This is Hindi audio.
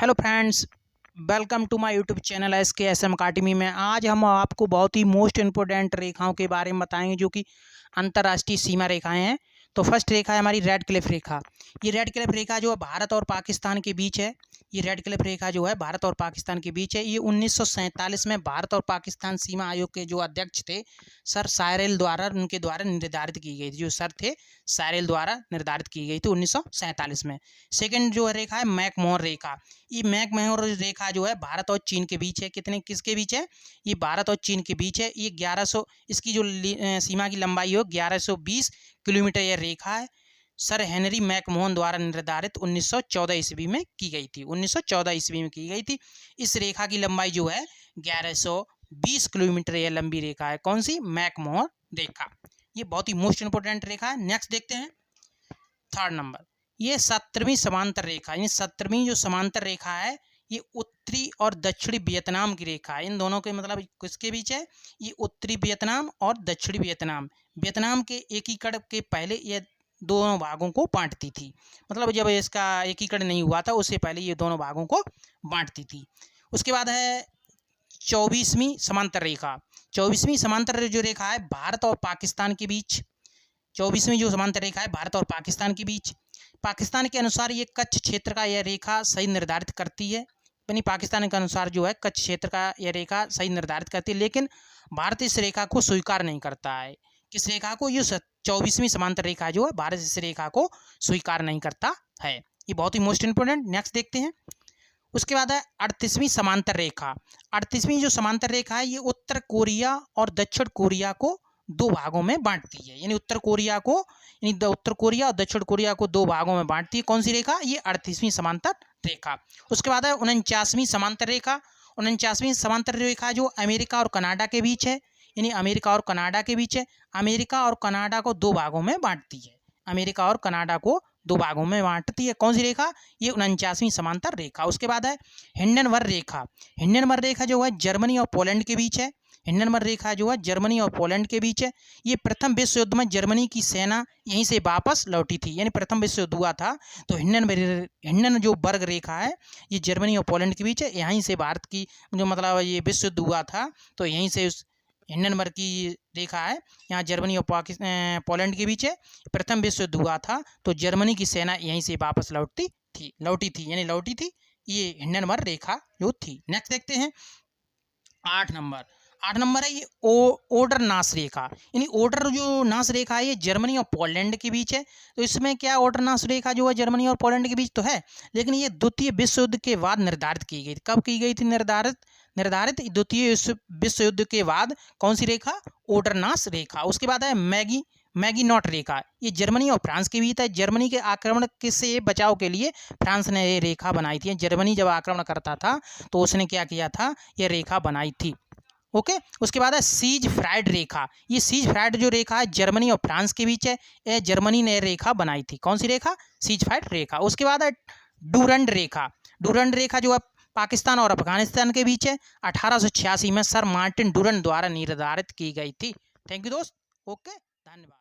Hello friends, welcome to my YouTube channel SKSM academy में। आज हम आपको बहुत ही मोस्ट इम्पोर्टेंट रेखाओं के बारे में बताएंगे जो कि अंतर्राष्ट्रीय सीमा रेखाएं हैं। तो फर्स्ट रेखा है हमारी रेड क्लिफ रेखा। ये रेड क्लिफ रेखा जो है भारत और पाकिस्तान के बीच है। ये रेड क्लिफ रेखा जो है भारत और पाकिस्तान के बीच है। ये 1947 में भारत और पाकिस्तान सीमा आयोग के जो अध्यक्ष थे सर सायरेल द्वारा उनके द्वारा निर्धारित की गई थी। जो सर थे सायरेल द्वारा निर्धारित की गई थी 1947 में। सेकंड जो रेखा है मैकमोहन रेखा। ये मैकमोहन रेखा जो है भारत और चीन के बीच है। किसके बीच है? ये भारत और चीन के बीच है। ये 1100 इसकी जो सीमा की लंबाई हो 1120 किलोमीटर यह रेखा है। सर हेनरी मैकमोहन द्वारा निर्धारित 1914 ईस्वी में की गई थी। 1914 ईस्वी में की गई थी। इस रेखा की लंबाई जो है 1120 किलोमीटर यह लंबी रेखा है। कौन सी? मैकमोहन रेखा। ये बहुत ही मोस्ट इंपोर्टेंट रेखा है। नेक्स्ट देखते हैं थर्ड नंबर। ये 17वीं समांतर रेखा। यानी 17वीं जो समांतर रेखा है ये उत्तरी और दक्षिणी वियतनाम की रेखा है। इन दोनों के मतलब किसके बीच है? ये उत्तरी वियतनाम और दक्षिणी वियतनाम। वियतनाम के एकीकरण के पहले ये दोनों भागों को बांटती थी। मतलब जब इसका एकीकरण नहीं हुआ था उससे पहले ये दोनों भागों को बांटती थी। उसके बाद है 24वीं समांतर रेखा। 24वीं समांतर जो रेखा है भारत और पाकिस्तान के बीच। 24वीं जो समांतर रेखा है भारत और पाकिस्तान के बीच। पाकिस्तान के अनुसार ये कच्छ क्षेत्र का यह रेखा सही निर्धारित करती है। यानी पाकिस्तान के अनुसार जो है कच्छ क्षेत्र का यह रेखा सही निर्धारित करती है, लेकिन भारत इस रेखा को स्वीकार नहीं करता है। किस रेखा को? ये 24वीं समांतर रेखा जो है भारत इस रेखा को स्वीकार नहीं करता है। ये बहुत ही मोस्ट इंपोर्टेंट। नेक्स्ट देखते हैं। उसके बाद है 38वीं समांतर रेखा। 38वीं जो समांतर रेखा है ये उत्तर कोरिया और दक्षिण कोरिया को दो भागों में बांटती है। यानी उत्तर कोरिया और दक्षिण कोरिया को दो भागों में बांटती है। कौन सी रेखा? ये 38वीं समांतर रेखा। उसके बाद है 49वीं समांतर रेखा। 49वीं समांतर रेखा जो अमेरिका और कनाडा के बीच है। यानी अमेरिका और कनाडा के बीच है। अमेरिका और कनाडा को दो भागों में बांटती है। अमेरिका और कनाडा को दो भागों में बांटती है। कौन सी रेखा? ये 49वीं समांतर रेखा। उसके बाद है हिंडनबर्ग रेखा। हिंडनबर्ग रेखा जो है जर्मनी और पोलैंड के बीच है। हिंडनबर्ग रेखा जो है जर्मनी और पोलैंड के बीच है। ये प्रथम विश्व युद्ध में जर्मनी की सेना यहीं से वापस लौटी थी। यानी प्रथम विश्व युद्ध हुआ था तो हिंडन जो वर्ग रेखा है ये जर्मनी और पोलैंड के बीच है। यहीं से भारत की जो मतलब ये विश्व युद्ध हुआ था तो यहीं से उस हिंडनबर्ग की रेखा है। यहाँ जर्मनी और पोलैंड के बीच है। प्रथम विश्व युद्ध हुआ था तो जर्मनी की सेना यहीं से वापस लौटी थी। ये हिंडनबर्ग रेखा जो थी। नेक्स्ट देखते हैं 8 नंबर है ये ओडर नास रेखा। यानी ओडर जो नास रेखा है ये जर्मनी और पोलैंड के बीच है। तो इसमें क्या ओडर नास रेखा जो है जर्मनी और पोलैंड के बीच तो है, लेकिन ये द्वितीय विश्व युद्ध के बाद निर्धारित की गई थी। कब की गई थी निर्धारित? द्वितीय विश्व युद्ध के बाद। कौन सी रेखा? ओडर नास रेखा। उसके बाद है मैगिनॉट रेखा। ये जर्मनी और फ्रांस के बीच है। जर्मनी के आक्रमण से बचाव के लिए फ्रांस ने ये रेखा बनाई थी। जर्मनी जब आक्रमण करता था तो उसने क्या किया था? ये रेखा बनाई थी। ओके। उसके बाद है सीज फ्राइड रेखा। ये सीज फ्राइड जो रेखा है जर्मनी और फ्रांस के बीच है। ये जर्मनी ने रेखा बनाई थी। कौन सी रेखा? सीज फ्राइड रेखा। उसके बाद है डूरंड रेखा। डूरंड रेखा जो है पाकिस्तान और अफगानिस्तान के बीच है। 1886 में सर मार्टिन डूरंड द्वारा निर्धारित की गई थी। थैंक यू दोस्त। ओके, धन्यवाद।